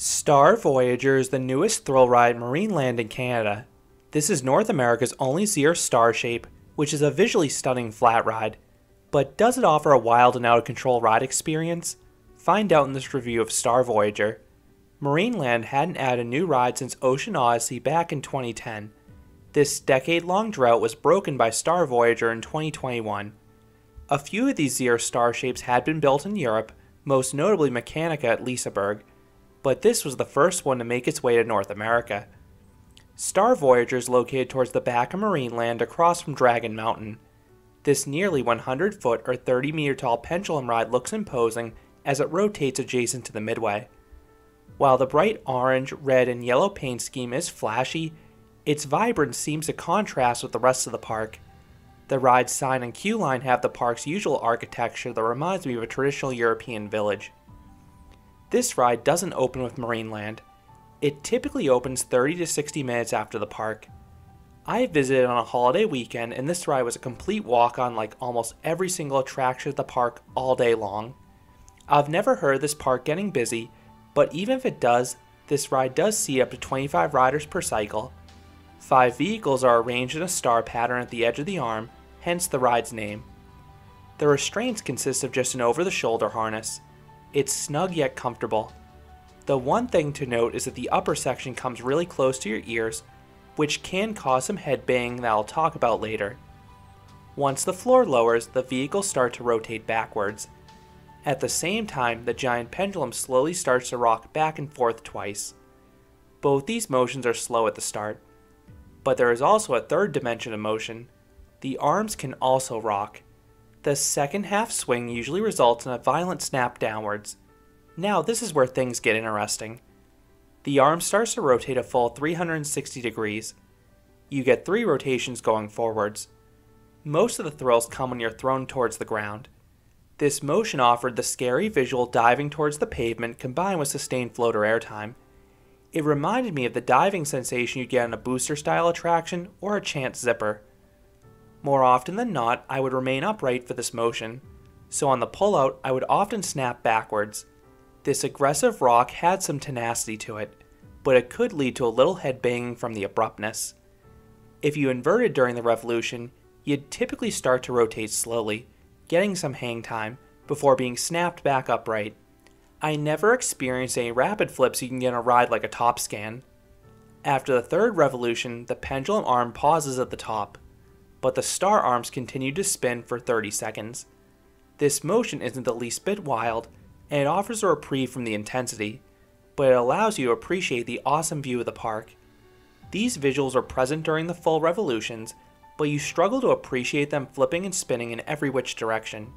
Star Voyager is the newest thrill ride at Marineland in Canada. This is North America's only Zero Starshape, which is a visually stunning flat ride. But does it offer a wild and out-of-control ride experience? Find out in this review of Star Voyager. Marineland hadn't added a new ride since Ocean Odyssey back in 2010. This decade-long drought was broken by Star Voyager in 2021. A few of these Zero Starshapes had been built in Europe, most notably Mechanica at Liseberg, but this was the first one to make its way to North America. Star Voyager is located towards the back of Marineland across from Dragon Mountain. This nearly 100-foot or 30-meter tall pendulum ride looks imposing as it rotates adjacent to the midway. While the bright orange, red, and yellow paint scheme is flashy, its vibrance seems to contrast with the rest of the park. The ride's sign and queue line have the park's usual architecture that reminds me of a traditional European village. This ride doesn't open with Marineland. It typically opens 30 to 60 minutes after the park. I visited on a holiday weekend and this ride was a complete walk-on like almost every single attraction at the park all day long. I've never heard of this park getting busy, but even if it does, this ride does seat up to 25 riders per cycle. 5 vehicles are arranged in a star pattern at the edge of the arm, hence the ride's name. The restraints consist of just an over-the-shoulder harness. It's snug yet comfortable. The one thing to note is that the upper section comes really close to your ears, which can cause some head banging that I'll talk about later. Once the floor lowers, the vehicles start to rotate backwards. At the same time, the giant pendulum slowly starts to rock back and forth twice. Both these motions are slow at the start. But there is also a third dimension of motion. The arms can also rock. The second half swing usually results in a violent snap downwards. Now this is where things get interesting. The arm starts to rotate a full 360 degrees. You get 3 rotations going forwards. Most of the thrills come when you're thrown towards the ground. This motion offered the scary visual diving towards the pavement combined with sustained floater airtime. It reminded me of the diving sensation you'd get in a booster style attraction or a chance zipper. More often than not, I would remain upright for this motion, so on the pullout I would often snap backwards. This aggressive rock had some tenacity to it, but it could lead to a little head banging from the abruptness. If you inverted during the revolution, you'd typically start to rotate slowly, getting some hang time, before being snapped back upright. I never experienced any rapid flips you can get on a ride like a top scan. After the third revolution, the pendulum arm pauses at the top, but the star arms continue to spin for 30 seconds. This motion isn't the least bit wild, and it offers a reprieve from the intensity, but it allows you to appreciate the awesome view of the park. These visuals are present during the full revolutions, but you struggle to appreciate them flipping and spinning in every which direction.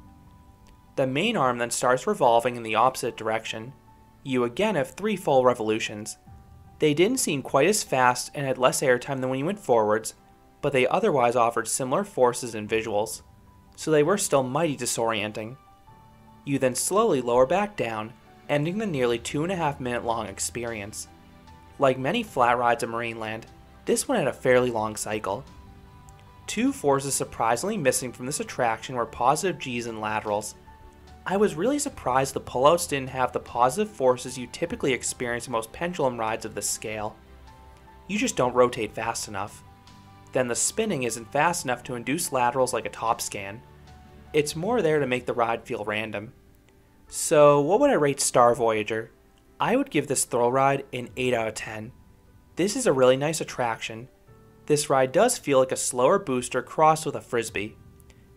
The main arm then starts revolving in the opposite direction. You again have 3 full revolutions. They didn't seem quite as fast and had less airtime than when you went forwards, but they otherwise offered similar forces and visuals, so they were still mighty disorienting. You then slowly lower back down, ending the nearly 2.5 minute long experience. Like many flat rides at Marineland, this one had a fairly long cycle. 2 forces surprisingly missing from this attraction were positive G's and laterals. I was really surprised the pullouts didn't have the positive forces you typically experience in most pendulum rides of this scale. You just don't rotate fast enough. Then the spinning isn't fast enough to induce laterals like a top scan. It's more there to make the ride feel random. So what would I rate Star Voyager? I would give this thrill ride an 8 out of 10. This is a really nice attraction. This ride does feel like a slower booster crossed with a frisbee.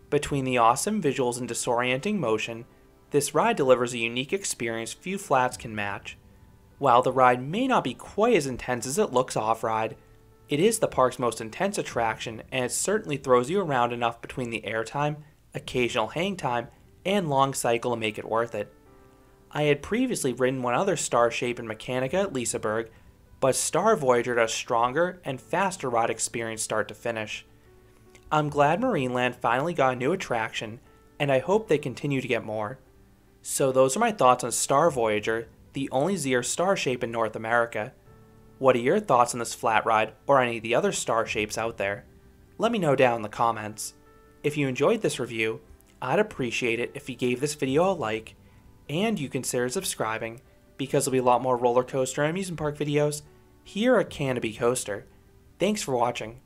Between the awesome visuals and disorienting motion, this ride delivers a unique experience few flats can match. While the ride may not be quite as intense as it looks off-ride, it is the park's most intense attraction and it certainly throws you around enough between the airtime, occasional hang time, and long cycle to make it worth it. I had previously ridden one other Starshape in Mechanica at Liseberg, but Star Voyager does a stronger and faster ride experience start to finish. I'm glad Marineland finally got a new attraction, and I hope they continue to get more. So those are my thoughts on Star Voyager, the only Zero Starshape in North America. What are your thoughts on this flat ride or any of the other Starshapes out there? Let me know down in the comments. If you enjoyed this review, I'd appreciate it if you gave this video a like, and you consider subscribing, because there'll be a lot more roller coaster and amusement park videos here at Canopy Coaster. Thanks for watching.